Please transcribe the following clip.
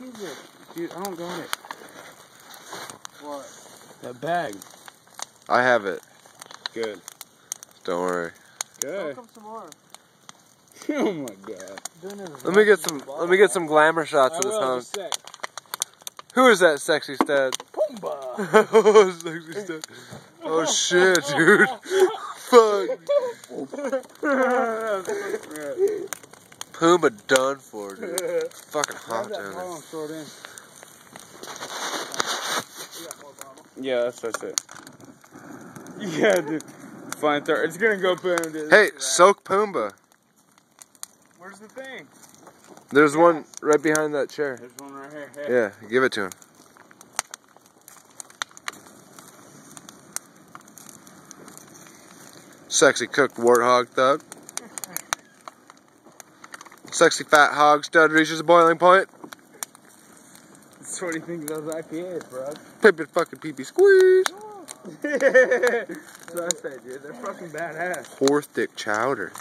fuck is it? Dude, I don't got it. What? That bag. I have it. Good. Don't worry. Good. Come some more. Oh my god. Let me get some glamour shots of this hunk. Who is that sexy stud? Pumbaa. Oh, sexy stud. Oh shit, dude. Fuck. Puma done for, dude. Fucking hot down there. Yeah, that's it. Yeah, dude. Fine, it's gonna go boom, dude. Hey, soak Pumbaa. Where's the thing? There's one right behind that chair. There's one right here. Hey. Yeah, give it to him. Sexy cooked warthog thug. Sexy fat hog stud reaches a boiling point. That's what he thinks of those IPAs, bro. Pippin fucking pee-pee squeeze. That's what I say, dude. They're fucking badass. Horse thick chowder.